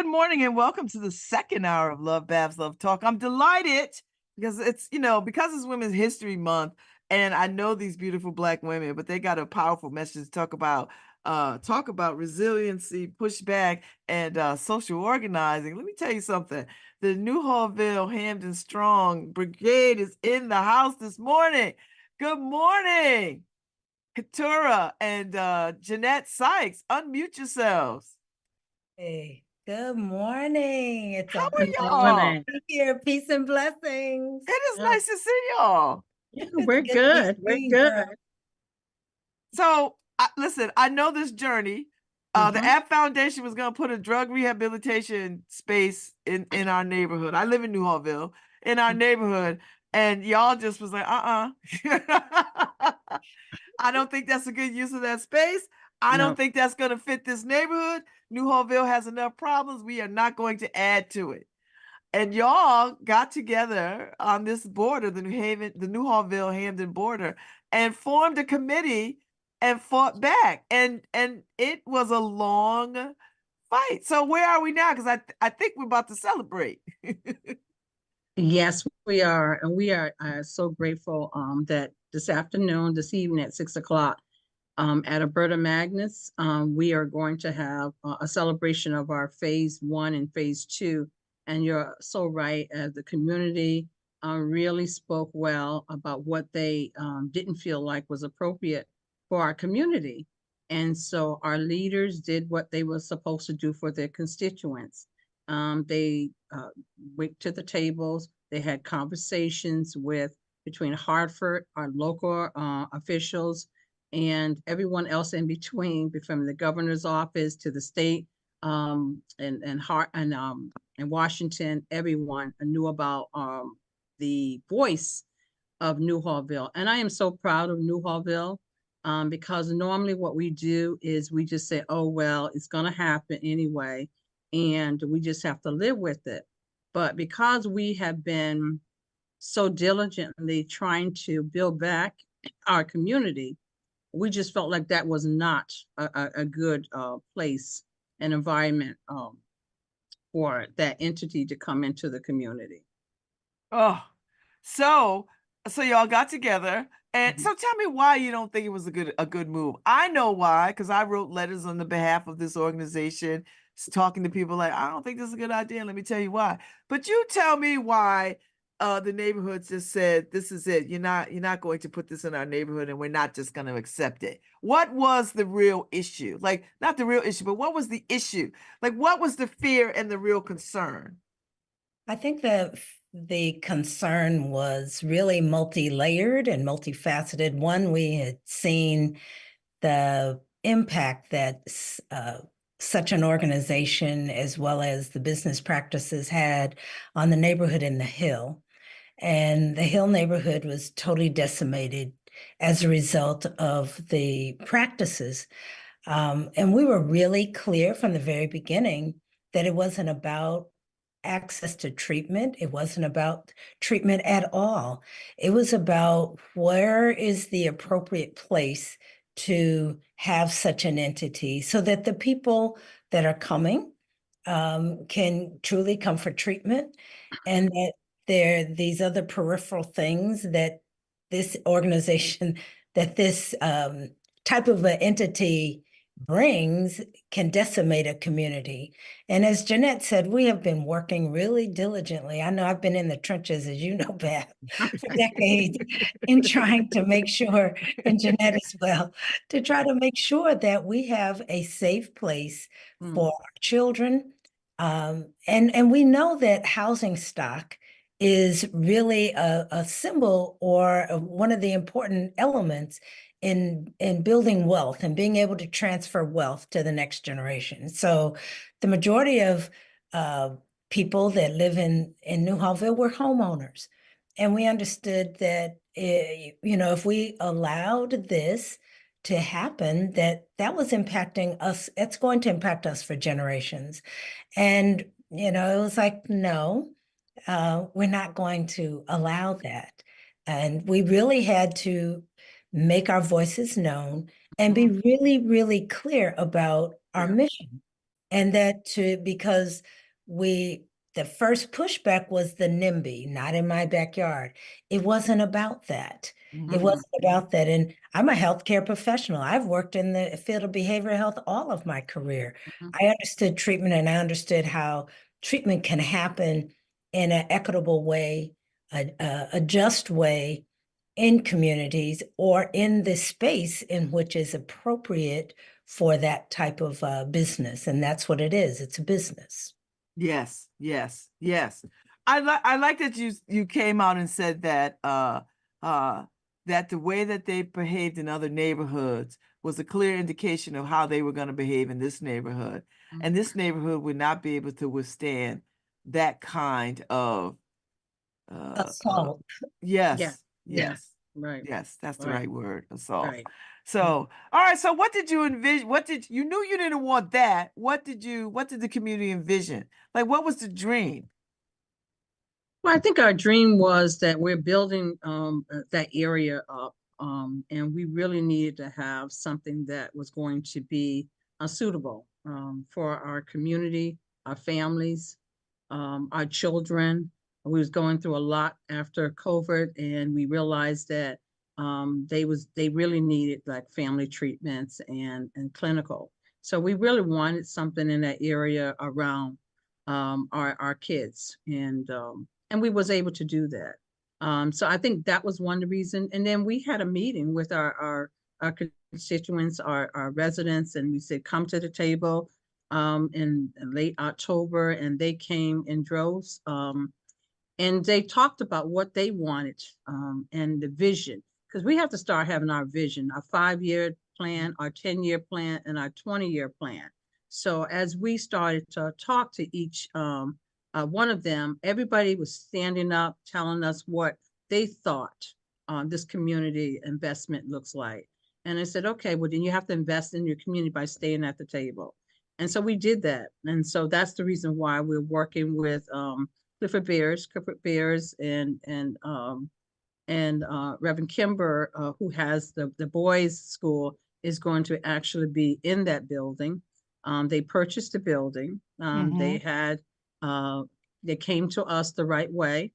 good morning and welcome to the second hour of LoveBabz, LoveTalk. I'm delighted because because it's Women's History Month, and I know these beautiful Black women, but they got a powerful message to talk about resiliency, pushback, and social organizing. Let me tell you something. The Newhallville-Hamden Strong Brigade is in the house this morning. Good morning, Katurah and Jeannette, Sykes. Unmute yourselves. Hey, good morning. It's How a are y'all? here. Peace and blessings. It is nice to see y'all. Yeah, It's we're good. We're good. So, listen, I know this journey. The App Foundation was going to put a drug rehabilitation space in our neighborhood. I live in Newhallville, in our neighborhood, and y'all just was like, I don't think that's a good use of that space. I don't think that's going to fit this neighborhood. Newhallville has enough problems. We are not going to add to it. And y'all got together on this border, the Newhallville-Hamden border, and formed a committee and fought back. And it was a long fight. So where are we now? Because I think we're about to celebrate. Yes, we are. And we are so grateful that this evening at 6 o'clock at Alberta Magnus, we are going to have a celebration of our phase 1 and phase 2. And you're so right, the community really spoke well about what they didn't feel like was appropriate for our community. And so our leaders did what they were supposed to do for their constituents. They went to the tables, they had conversations between Hartford, our local officials, and everyone else in between, from the governor's office to the state and Washington. Everyone knew about the voice of Newhallville. And I am so proud of Newhallville because normally what we do is we just say, oh, well, it's going to happen anyway, and we just have to live with it. But because we have been so diligently trying to build back our community, we just felt like that was not a good place and environment for that entity to come into the community. Oh, so y'all got together. And so tell me why you don't think it was a good move. I know why, because I wrote letters on the behalf of this organization, talking to people like, I don't think this is a good idea. And let me tell you why. But you tell me why the neighborhood just said, this is it. You're not going to put this in our neighborhood, and we're not just going to accept it. What was the real issue? Like, not the real issue, but what was the issue? Like, what was the fear and the real concern? I think that the concern was really multi-layered and multifaceted. One, we had seen the impact that such an organization, as well as the business practices, had on the neighborhood in the Hill. And the Hill neighborhood was totally decimated as a result of the practices. And we were really clear from the very beginning that it wasn't about access to treatment. It wasn't about treatment at all. It was about where is the appropriate place to have such an entity so that the people that are coming can truly come for treatment, and that there are these other peripheral things that this organization, that this type of an entity brings, can decimate a community. And as Jeannette said, we have been working really diligently. I know I've been in the trenches, as you know, Babz, for decades, in trying to make sure, and Jeannette as well, to try to make sure that we have a safe place for our children. And we know that housing stock is really a symbol or one of the important elements in building wealth and being able to transfer wealth to the next generation. So the majority of people that live in Newhallville were homeowners. And we understood that, if we allowed this to happen, that was impacting us. It's going to impact us for generations. And, it was like, no, we're not going to allow that. And we really had to make our voices known and be really, really clear about our mission. And because the first pushback was the NIMBY, not in my backyard. It wasn't about that. It wasn't about that. And I'm a healthcare professional. I've worked in the field of behavioral health all of my career. I understood treatment, and I understood how treatment can happen in an equitable way, a just way in communities, or in the space in which is appropriate for that type of business. And that's what it is. It's a business. Yes, yes, yes. I like that you came out and said that that the way that they behaved in other neighborhoods was a clear indication of how they were going to behave in this neighborhood. And this neighborhood would not be able to withstand that kind of Assault. yes, Yeah. yes, Right. yes, that's the Right. right word, assault. Right. So, all right. So what did you envision? You knew you didn't want that? What did the community envision? Like, what was the dream? Well, I think our dream was that we're building that area up, and we really needed to have something that was going to be suitable for our community, our families, our children. We was going through a lot after COVID, and we realized that they really needed like family treatments and clinical. So we really wanted something in that area around our kids, and we was able to do that. So I think that was one reason. And then we had a meeting with our constituents, our residents, and we said, come to the table in late October, and they came in droves. And they talked about what they wanted and the vision, because we have to start having our vision, our 5-year plan, our 10-year plan, and our 20-year plan. So as we started to talk to each one of them, everybody was standing up, telling us what they thought this community investment looks like. And I said, okay, well, then you have to invest in your community by staying at the table. And so we did that. And so that's the reason why we're working with Clifford Bears and Reverend Kimber, who has the boys' school, is going to actually be in that building. They purchased the building. They came to us the right way.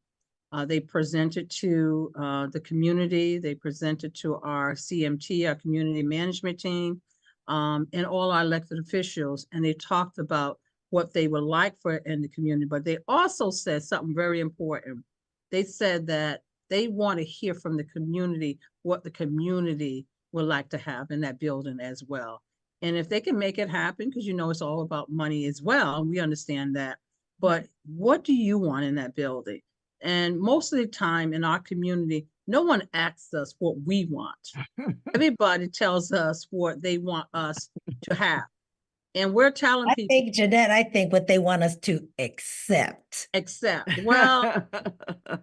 They presented to the community. They presented to our CMT, our community management team, and all our elected officials. And they talked about what they would like for in the community. But they also said something very important. They said that they want to hear from the community what the community would like to have in that building as well. And if they can make it happen, because it's all about money as well, and we understand that. But what do you want in that building? And most of the time in our community, no one asks us what we want. Everybody tells us what they want us to have. And we're telling people. I think, Jeannette, what they want us to accept. Well,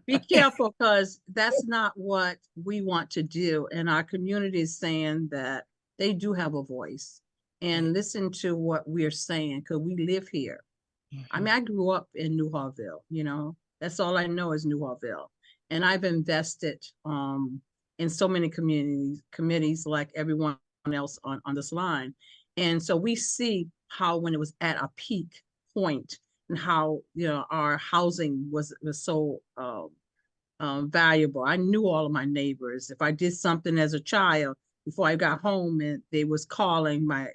be careful, because that's not what we want to do. And our community is saying that they do have a voice, and listen to what we're saying, because we live here. I mean, I grew up in Newhallville, that's all I know is Newhallville. And I've invested in so many committees like everyone else on this line. And so we see how when it was at a peak point, and how our housing was so valuable. I knew all of my neighbors. If I did something as a child, before I got home, and they was calling my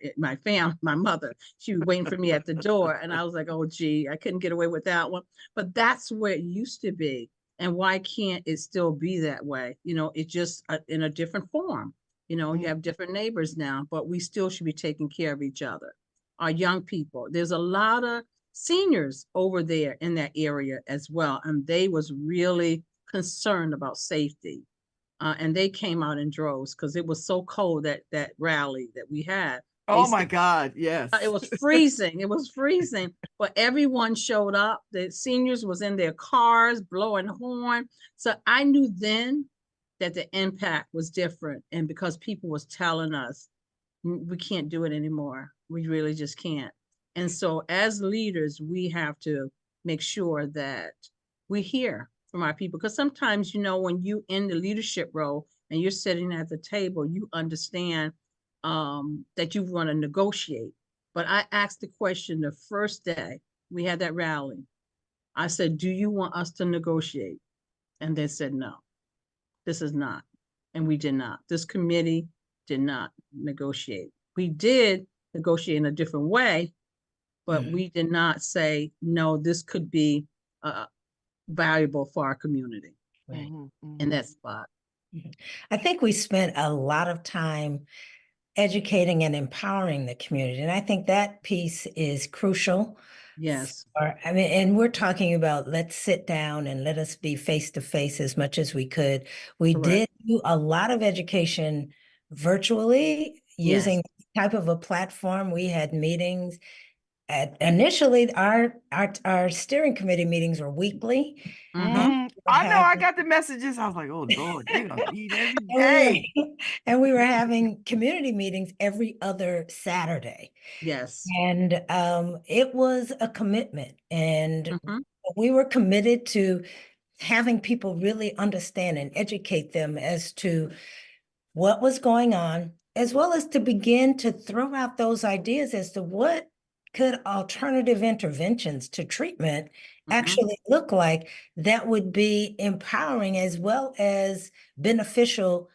family, my mother, she was waiting for me at the door, and I was like, oh gee, I couldn't get away with that one. But that's where it used to be. And why can't it still be that way? It's just in a different form. You have different neighbors now, but we still should be taking care of each other. Our young people, there's a lot of seniors over there in that area as well, and they was really concerned about safety. And they came out in droves, because it was so cold that rally that we had. Oh my God, yes. It was freezing. It was freezing, but everyone showed up. The seniors was in their cars blowing horn. So I knew then that the impact was different, and because people was telling us we can't do it anymore. We really just can't. And so as leaders, we have to make sure that we hear from our people, because sometimes when you in the leadership role and you're sitting at the table, you understand that you want to negotiate, But I asked the question the first day we had that rally. I said, do you want us to negotiate? And they said, no, this is not. And we did not. This committee did not negotiate. We did negotiate in a different way, but we did not say, no, this could be valuable for our community. Right. In that spot. I think we spent a lot of time educating and empowering the community. And I think that piece is crucial. Yes. I mean, and we're talking about let's sit down and let us be face to face as much as we could. We Correct. did do a lot of education virtually using this type of a platform. We had meetings. Initially, our steering committee meetings were weekly. I know, I got the messages. I was like, oh Lord, they're gonna meet every day. And we were having community meetings every other Saturday. Yes. And it was a commitment. And we were committed to having people really understand and educate them as to what was going on, as well as to begin to throw out those ideas as to what could alternative interventions to treatment actually look like that would be empowering as well as beneficial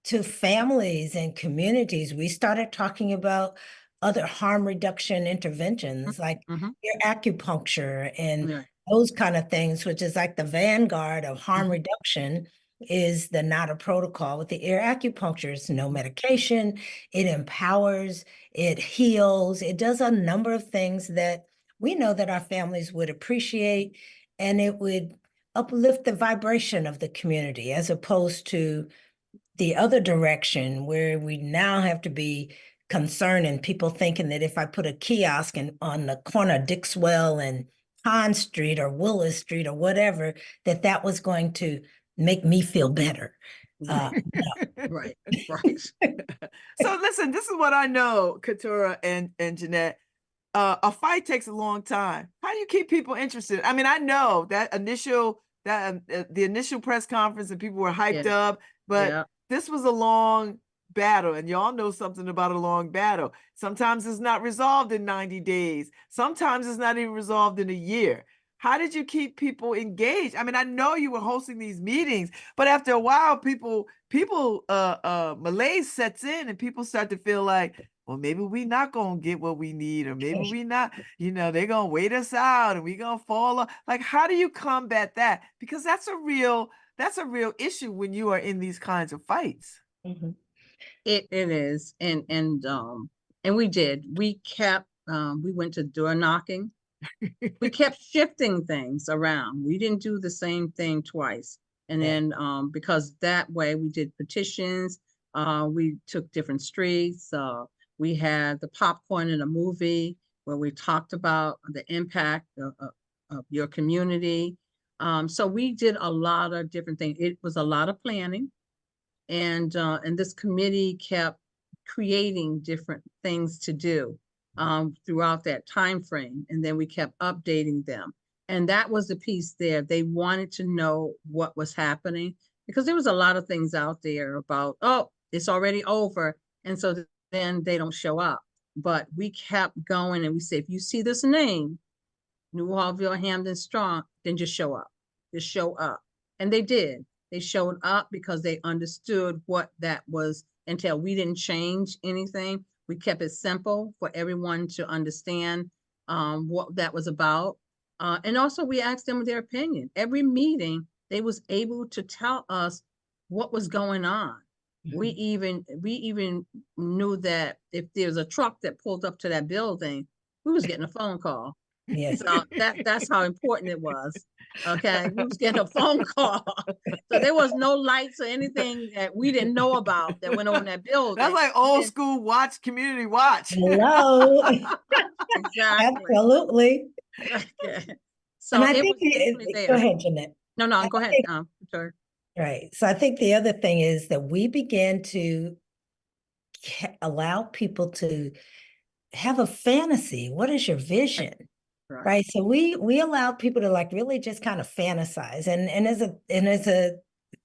to families and communities. We started talking about other harm reduction interventions like ear acupuncture and those kind of things, which is like the vanguard of harm reduction, is the NADA protocol with the ear acupuncture. It's no medication, it empowers, it heals, it does a number of things that we know that our families would appreciate, and it would uplift the vibration of the community as opposed to the other direction where we now have to be concerned and people thinking that if I put a kiosk on the corner of Dixwell and Pond Street or Willis Street or whatever, that was going to make me feel better. No. Right. So listen, this is what I know, Katurah and Jeannette. A fight takes a long time. How do you keep people interested? I mean, I know that the initial press conference and people were hyped up, but this was a long battle, and y'all know something about a long battle. Sometimes it's not resolved in 90 days. Sometimes it's not even resolved in a year. How did you keep people engaged? I mean, I know you were hosting these meetings, but after a while, malaise sets in and people start to feel like, well, maybe we not going to get what we need, or maybe we not, they're going to wait us out and we going to fall off. Like, how do you combat that? Because that's a real issue when you are in these kinds of fights. It is. And we did. We kept, we went to door knocking. We kept shifting things around. We didn't do the same thing twice. And then because that way we did petitions, we took different streets. We had the popcorn in a movie where we talked about the impact of your community. So we did a lot of different things. It was a lot of planning, and this committee kept creating different things to do throughout that time frame, and then we kept updating them. And that was the piece there. They wanted to know what was happening because there was a lot of things out there about, oh, it's already over, and so then they don't show up. But we kept going, and we said, if you see this name, Newhallville-Hamden Strong, then just show up. Just show up. And they did. They showed up because they understood what that was entailed. We didn't change anything. We kept it simple for everyone to understand what that was about. And also we asked them their opinion. Every meeting, they was able to tell us what was going on. We even knew that if there's a truck that pulled up to that building, we was getting a phone call. Yes. So that's how important it was. Okay, we was getting a phone call. So there was no lights or anything that we didn't know about that went on that building. That's like old school community watch. Hello. Exactly. Absolutely. Okay. So And I it think was definitely there. go ahead, Jeannette. No, go ahead. Sorry. Right. So I think the other thing is that we began to allow people to have a fantasy. What is your vision? Right. So we allowed people to like really just kind of fantasize. And as a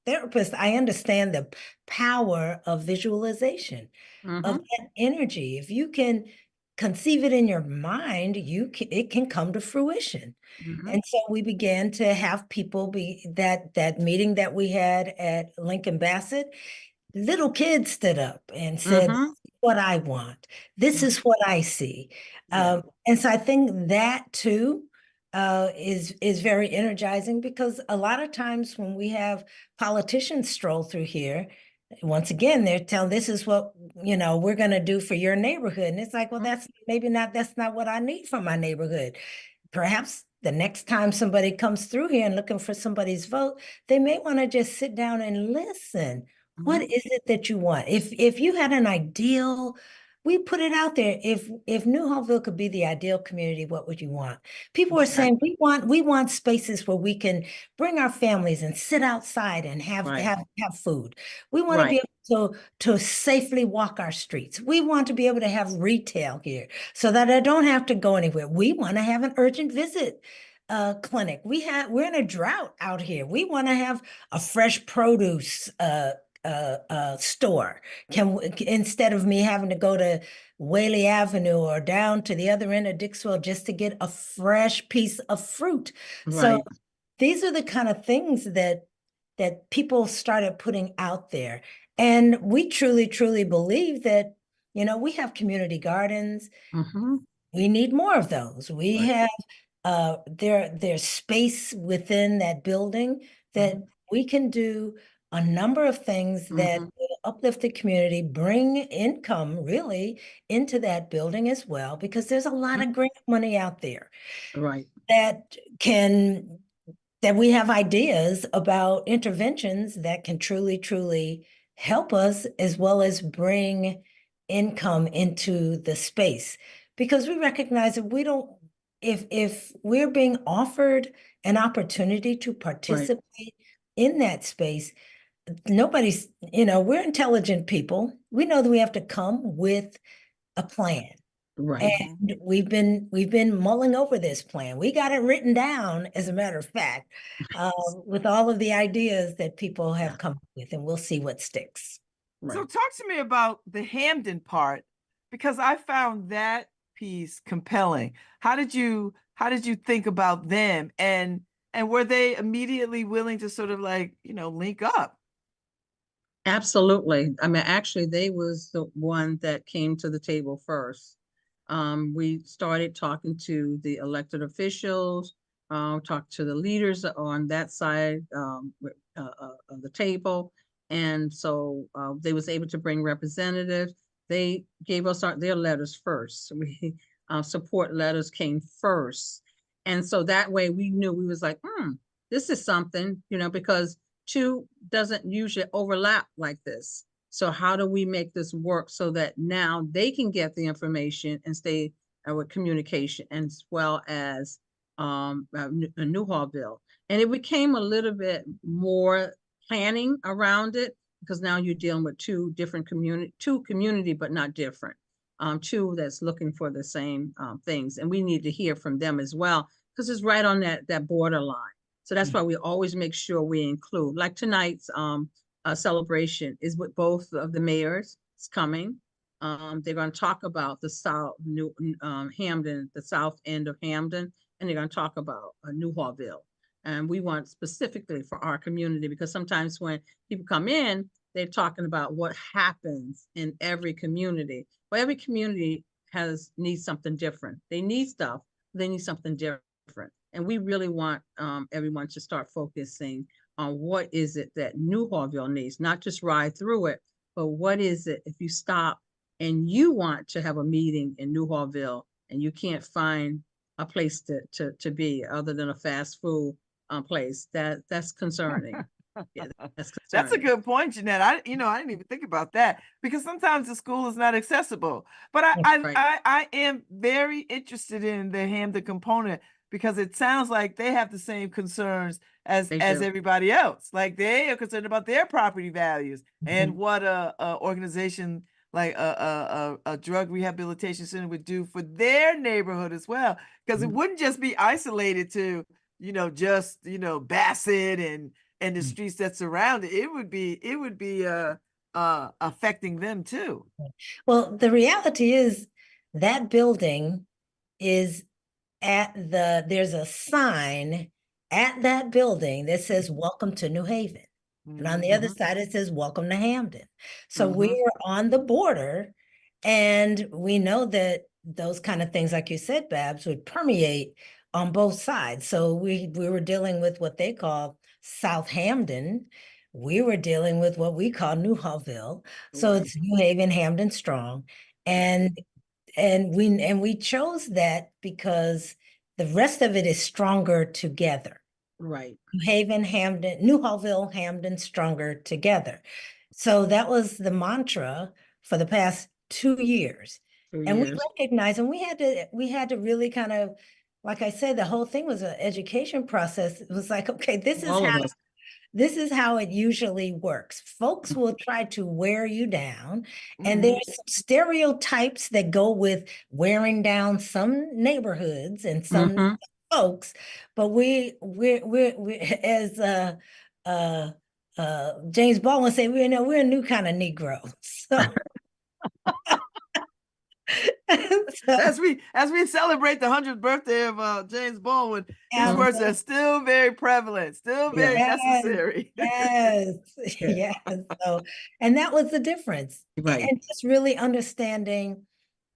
therapist, I understand the power of visualization, of that energy. If you can conceive it in your mind, it can come to fruition. And so we began to have people be that meeting that we had at Lincoln Bassett. Little kids stood up and said, "This is what I want. This is what I see." Yeah. And so I think that too is very energizing, because a lot of times when we have politicians stroll through here, once again, they're telling, this is what, we're going to do for your neighborhood. And it's like, well, that's not what I need from my neighborhood. Perhaps the next time somebody comes through here and looking for somebody's vote, they may want to just sit down and listen. What is it that you want? If you had an ideal, we put it out there. If Newhallville could be the ideal community, what would you want? People are saying we want spaces where we can bring our families and sit outside and have food. We want to be able to safely walk our streets. We want to be able to have retail here so that I don't have to go anywhere. We want to have an urgent visit clinic. We're in a drought out here. We want to have a fresh produce store. Instead of me having to go to Whaley Avenue or down to the other end of Dixwell just to get a fresh piece of fruit. So these are the kind of things that people started putting out there. And we truly, truly believe that, we have community gardens. We need more of those. We have there's space within that building that we can do a number of things that will uplift the community, bring income really into that building as well, because there's a lot of grant money out there. That we have ideas about interventions that can truly, truly help us, as well as bring income into the space. Because we recognize that if we're being offered an opportunity to participate in that space, nobody's, we're intelligent people. We know that we have to come with a plan. And we've been mulling over this plan. We got it written down, as a matter of fact, with all of the ideas that people have come up with, and we'll see what sticks. So talk to me about the Hamden part, because I found that piece compelling. How did you think about them, and were they immediately willing to sort of link up? Absolutely. I mean, actually, they was the one that came to the table first. We started talking to the elected officials, talked to the leaders on that side of the table. And so they was able to bring representatives. They gave us their letters first. We support letters came first. And so that way we knew, we was like, this is something, because two doesn't usually overlap like this. So how do we make this work so that now they can get the information and stay with communication, as well as Newhallville? And it became a little bit more planning around it, because now you're dealing with two community, but not different. Two that's looking for the same things. And we need to hear from them as well, because it's right on that borderline. So that's why we always make sure we include, like tonight's celebration is with both of the mayors. It's coming. They're going to talk about the Hamden, the south end of Hamden, and they're going to talk about Newhallville. And we want specifically for our community, because sometimes when people come in, they're talking about what happens in every community. Well, every community needs something different. They need stuff, they need something different. And we really want everyone to start focusing on what is it that Newhallville needs, not just ride through it, but what is it if you stop and you want to have a meeting in Newhallville and you can't find a place to be other than a fast food place, that's concerning. Yeah, that's concerning. That's a good point, Jeanette. I didn't even think about that, because sometimes the school is not accessible. But I am very interested in the Hamden component, because it sounds like they have the same concerns as everybody else. Like, they are concerned about their property values and what a organization like a drug rehabilitation center would do for their neighborhood as well. Because it wouldn't just be isolated to, just, Bassett and the streets that surround it. It would be affecting them too. Well, the reality is, that building is there's a sign at that building that says, "Welcome to New Haven." And on the other side, it says, "Welcome to Hamden." So we're on the border, and we know that those kind of things, like you said, Babz, would permeate on both sides. So we were dealing with what they call South Hamden. We were dealing with what we call Newhallville. So Right. it's New Haven, Hamden strong. And we chose that because the rest of it is stronger together. Right. New Haven, Hamden, Newhallville-Hamden stronger together. So that was the mantra for the past 2 years. 2 And we years. recognized, and we had to really kind of, like I said, the whole thing was an education process. It was like, okay, All of us. this is how it usually works. Folks will try to wear you down, and there's some stereotypes that go with wearing down some neighborhoods and some folks. But we as James Baldwin said, we're a new kind of Negro. So, so As we celebrate the 100th birthday of James Baldwin, these words are still very prevalent, still very necessary. Yes, Yeah. yes. So, and that was the difference. Right. And just really understanding,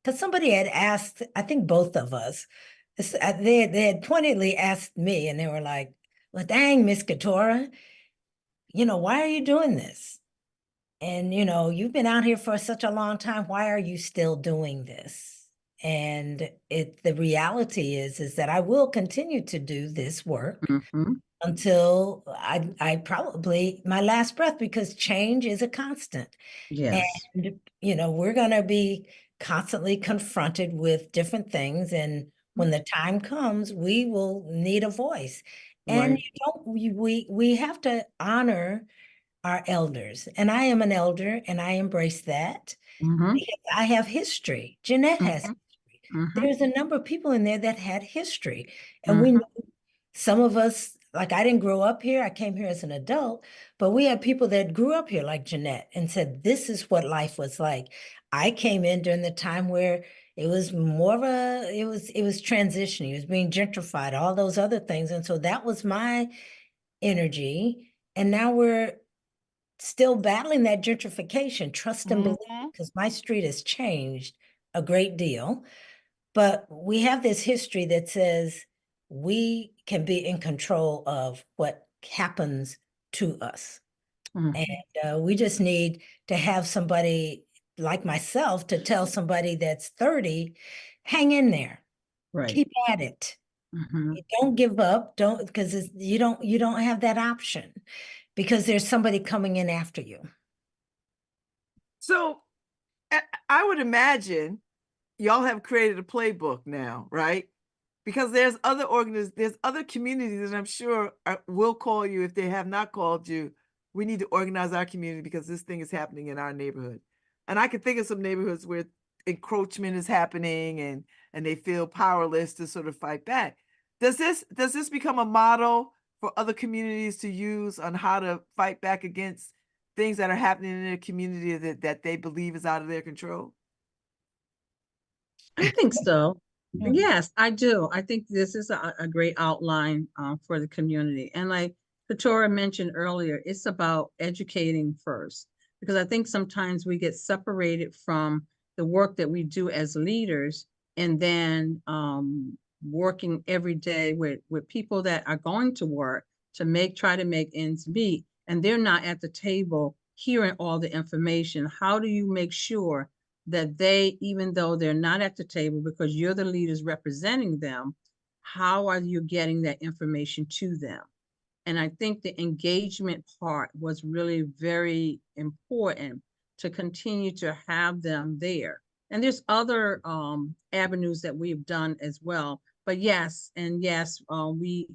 because somebody had asked, I think both of us, they had pointedly asked me, and they were like, "Well, dang, Miss Katurah, why are you doing this? And, you've been out here for such a long time. Why are you still doing this?" And the reality is that I will continue to do this work until I probably my last breath, because change is a constant. Yes. And, we're going to be constantly confronted with different things. And when the time comes, we will need a voice. And Right. we have to honor our elders. And I am an elder, and I embrace that. Because I have history. Jeannette has history. There's a number of people in there that had history. And we know some of us, like, I didn't grow up here. I came here as an adult, but we had people that grew up here, like Jeannette, and said, this is what life was like. I came in during the time where it was more of it was transitioning, it was being gentrified, all those other things. And so that was my energy. And now we're still battling that gentrification, trust and believe, because my street has changed a great deal. But we have this history that says we can be in control of what happens to us. And we just need to have somebody like myself to tell somebody that's 30, hang in there. Right. Keep at it. Don't give up. Don't, because you don't have that option, because there's somebody coming in after you. So I would imagine y'all have created a playbook now, right? Because there's other communities that I'm sure will call you if they have not called you. We need to organize our community because this thing is happening in our neighborhood. And I can think of some neighborhoods where encroachment is happening and they feel powerless to sort of fight back. Does this become a model for other communities to use on how to fight back against things that are happening in their community that they believe is out of their control? I think so. Yes, I do. I think this is a great outline for the community. And like Katurah mentioned earlier, it's about educating first, because I think sometimes we get separated from the work that we do as leaders, and then working every day with people that are going to work to try to make ends meet, and they're not at the table hearing all the information. How do you make sure that they, even though they're not at the table because you're the leaders representing them, how are you getting that information to them? And I think the engagement part was really very important, to continue to have them there. And there's other avenues that we've done as well. But yes, we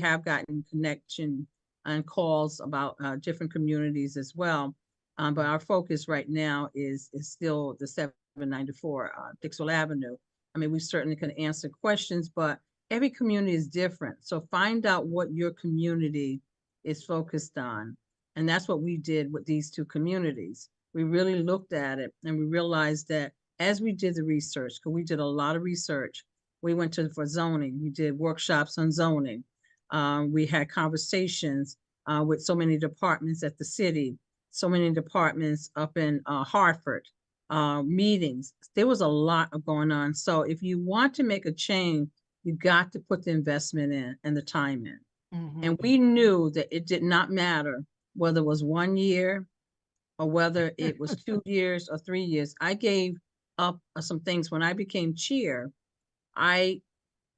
have gotten connection and calls about different communities as well. But our focus right now is still the 794 Dixwell Avenue. I mean, we certainly can answer questions, but every community is different. So find out what your community is focused on. And that's what we did with these two communities. We really looked at it and we realized that as we did the research, because we did a lot of research, we went for zoning. We did workshops on zoning. We had conversations with so many departments at the city, so many departments up in Hartford, meetings. There was a lot going on. So if you want to make a change, you got to put the investment in and the time in. And we knew that it did not matter whether it was 1 year or whether it was 2 years or 3 years. I gave up some things when I became chair. I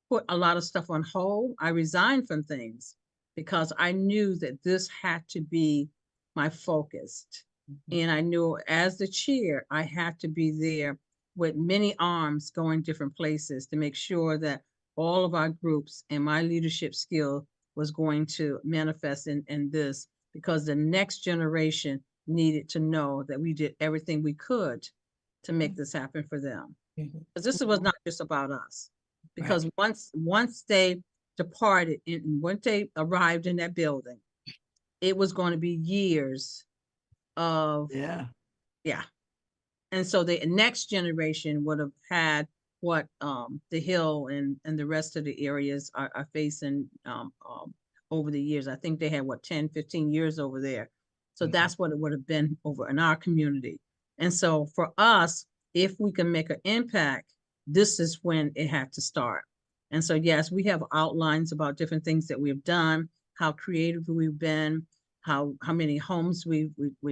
put a lot of stuff on hold. I resigned from things because I knew that this had to be my focus. And I knew as the chair, I had to be there with many arms going different places to make sure that all of our groups and my leadership skill was going to manifest in this, because the next generation needed to know that we did everything we could to make this happen for them. Because this was not just about us. Because once they departed and once they arrived in that building, it was going to be years of yeah. And so the next generation would have had what the Hill and the rest of the areas are facing over the years. I think they had what 10, 15 years over there. So that's what it would have been over in our community. And so for us, if we can make an impact, this is when it had to start. And so, yes, we have outlines about different things that we've done, how creative we've been, how many homes we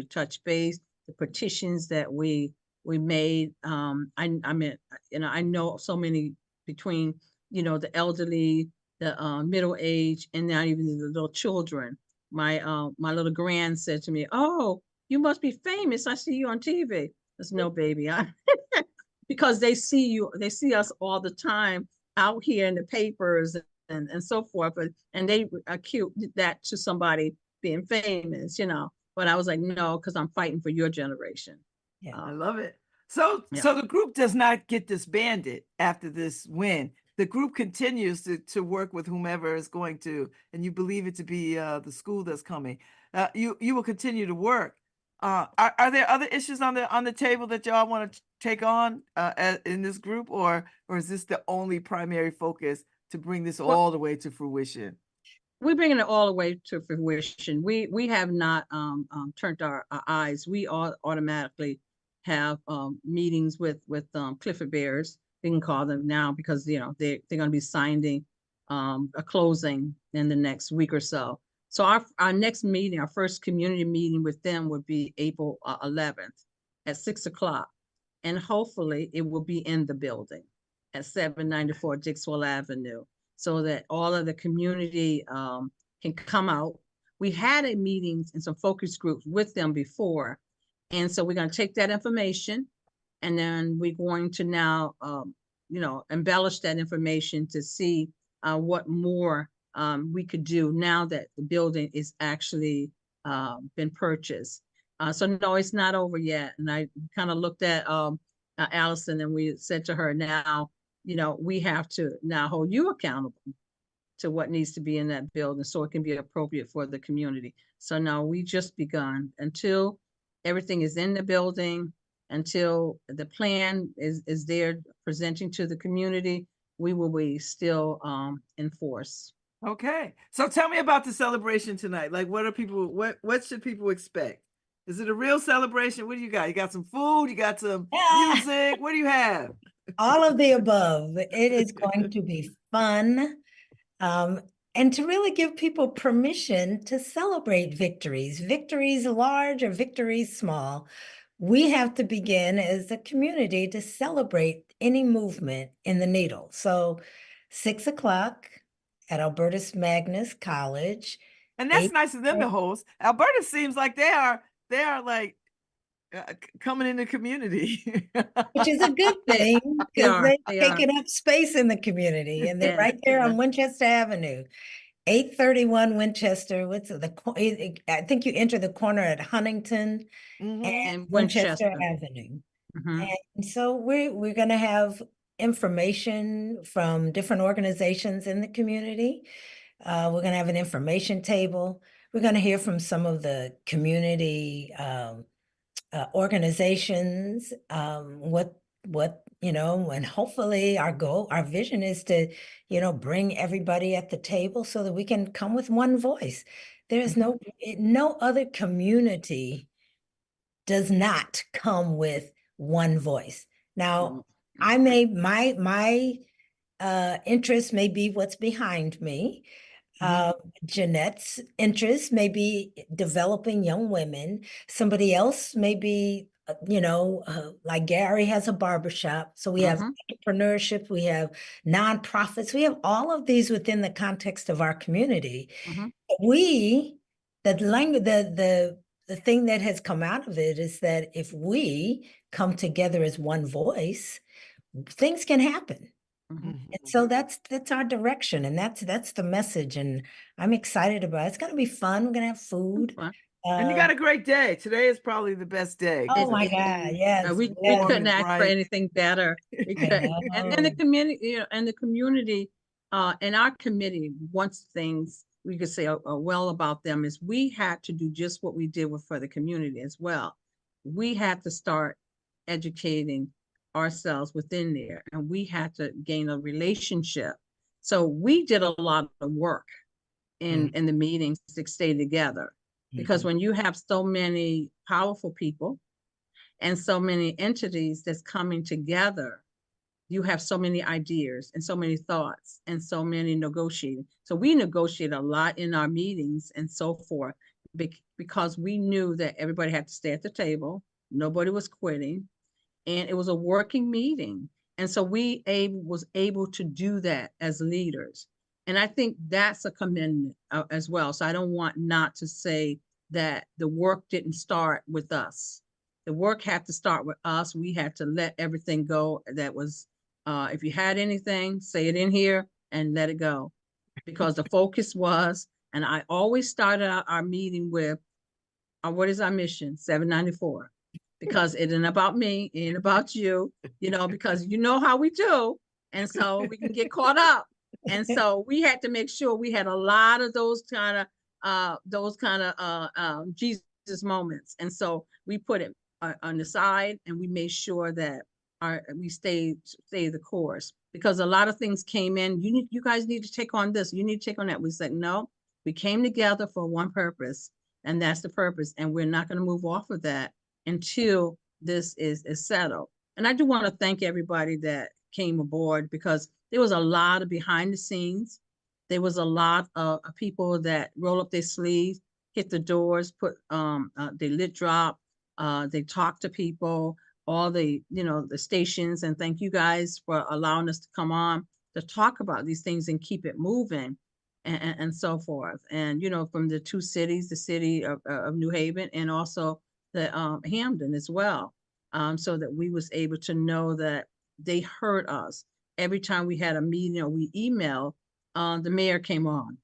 touched base, the petitions that we made. I mean, you know, I know so many between, you know, the elderly, the middle age, and now even the little children. My little grand said to me, "Oh, you must be famous. I see you on TV." That's no, baby. Because they see us all the time out here in the papers and so forth, and they acute that to somebody being famous, you know. But I was like, no, because I'm fighting for your generation. Yeah, I love it. So the group does not get disbanded after this win. The group continues to work with whomever is going to, and you believe it to be the school that's coming. You will continue to work. Are there other issues on the table that y'all want to take on in this group, or is this the only primary focus to bring this all the way to fruition? We're bringing it all the way to fruition. We have not turned our eyes. We all automatically have meetings with Clifford Bears. We can call them now because you know they're going to be signing a closing in the next week or so. So our next meeting, our first community meeting with them would be April 11th at 6 o'clock. And hopefully it will be in the building at 794 Dixwell Avenue so that all of the community can come out. We had a meetings and some focus groups with them before. And so we're going to take that information and then we're going to now, you know, embellish that information to see what more we could do now that the building is actually been purchased. So no, it's not over yet. And I kind of looked at Allison and we said to her, now, you know, we have to now hold you accountable to what needs to be in that building so it can be appropriate for the community. So no, we just begun. Until everything is in the building, until the plan is there presenting to the community, we will be still in force. Okay. So tell me about the celebration tonight. Like, what should people expect? Is it a real celebration? What do you got? You got some food? You got some music? What do you have? All of the above. It is going to be fun. And to really give people permission to celebrate victories large or victories small. We have to begin as a community to celebrate any movement in the needle. So 6 o'clock at Albertus Magnus College. And that's nice of them to host. Alberta seems like they are like coming in the community. Which is a good thing because they've taken up space in the community and they're right there on Winchester Avenue. 831 Winchester. I think you enter the corner at Huntington and Winchester Avenue. And so we're going to have information from different organizations in the community. We're going to have an information table. We're going to hear from some of the community organizations, what and hopefully our vision is to, bring everybody at the table so that we can come with one voice. There's no other community does not come with one voice. Now, my interest may be what's behind me. Jeannette's interest may be developing young women. Somebody else may be, like Gary has a barbershop. So we have entrepreneurship, we have nonprofits, we have all of these within the context of our community. The thing that has come out of it is that if we come together as one voice, things can happen. And so that's our direction, and that's the message, and I'm excited about it. It's gonna be fun. We're gonna have food. And you got a great day. Today is probably the best day. Oh my God, yes. We yes. couldn't ask for bright. anything better. We could. And the community, and the community, and our committee, once things we could say well about them is we had to do just what we did for the community as well. We had to start educating ourselves within there, and we had to gain a relationship. So we did a lot of work in the meetings to stay together, because when you have so many powerful people and so many entities that's coming together, you have so many ideas and so many thoughts and so many negotiating. So we negotiate a lot in our meetings and so forth, because we knew that everybody had to stay at the table. Nobody was quitting. And it was a working meeting. And so we was able to do that as leaders. And I think that's a commendment as well. So I don't want not to say that the work didn't start with us. The work had to start with us. We had to let everything go that was, if you had anything, say it in here and let it go. Because the focus was, and I always started out our meeting with, what is our mission? 794. Because it ain't about me, it ain't about you, because you know how we do. And so we can get caught up. And so we had to make sure we had a lot of those kind of Jesus moments. And so we put it on the side, and we made sure that we stay the course, because a lot of things came in. You guys need to take on this. You need to take on that. We said, no, we came together for one purpose, and that's the purpose. And we're not going to move off of that until this is settled. And I do want to thank everybody that came aboard, because there was a lot of behind the scenes. There was a lot of people that roll up their sleeves, hit the doors, put they lit drop, they talk to people, all the the stations, and thank you guys for allowing us to come on to talk about these things and keep it moving, and so forth. And from the two cities, the city of New Haven, and also the Hamden as well, so that we was able to know that they heard us. Every time we had a meeting or we emailed, the mayor came on.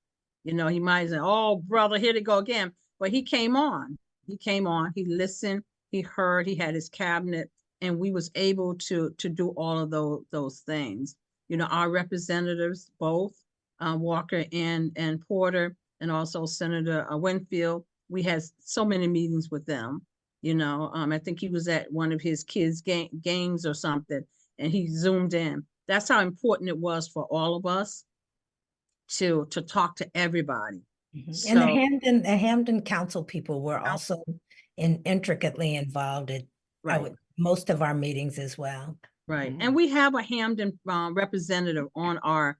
He might say, "Oh, brother, here they go again," but he came on. He listened. He heard. He had his cabinet, and we was able to do all of those things. Our representatives, both Walker and Porter, and also Senator Winfield. We had so many meetings with them. I think he was at one of his kids' games or something, and he zoomed in. That's how important it was for all of us to talk to everybody. So, and the Hamden council people were also intricately involved in most of our meetings as well. Right. And we have a Hamden representative on our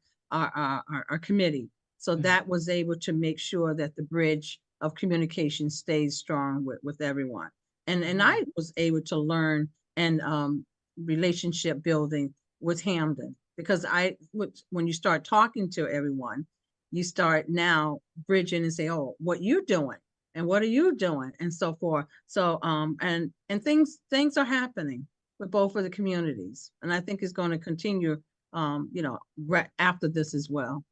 committee. So that was able to make sure that the bridge of communication stays strong with everyone. And I was able to learn and relationship building with Hamden, because when you start talking to everyone, you start now bridging and say, "Oh, what you doing? And what are you doing?" And so forth. So and things are happening with both of the communities, and I think it's going to continue right after this as well.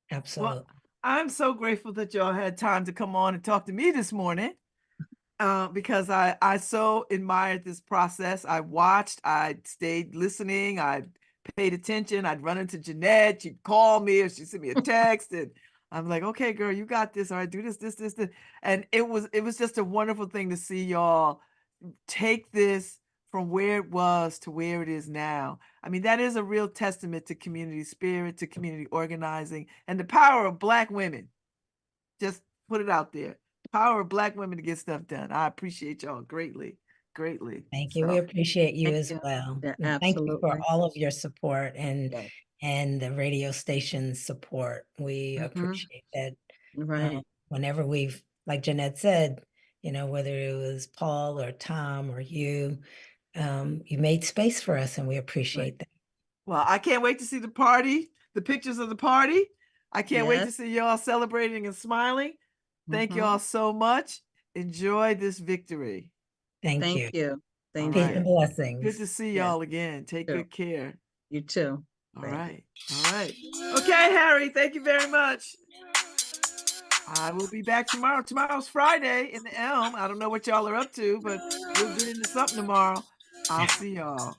Absolutely. Well, I'm so grateful that y'all had time to come on and talk to me this morning, because I so admired this process. I watched, I stayed listening, I paid attention. I'd run into Jeannette, she'd call me, or she'd send me a text, and I'm like, "Okay, girl, you got this. All right, do this." And it was just a wonderful thing to see y'all take this from where it was to where it is now. I mean, that is a real testament to community spirit, to community organizing, and the power of Black women. Just put it out there. Power of Black women to get stuff done. I appreciate y'all greatly, greatly. Thank you. We appreciate you Thank as you. well. Yeah, And thank you for absolutely. all of your support Yeah. and the radio station's support. We Mhm. appreciate that. Right. Whenever we've, like Jeannette said, you know, whether it was Paul or Tom or you made space for us, and we appreciate that. Well, I can't wait to see the party, the pictures of the party. I can't wait to Yes. see y'all celebrating and smiling. Thank y'all so much. Enjoy this victory. Thank Thank you. you. Thank Peace right. you. and blessings. Good to see Yes. y'all again. Take Too. good care. You too. All Thanks. right. All right. Okay, Harry, thank you very much. I will be back tomorrow. Tomorrow's Friday in the Elm. I don't know what y'all are up to, but we'll get into something tomorrow. I'll see y'all.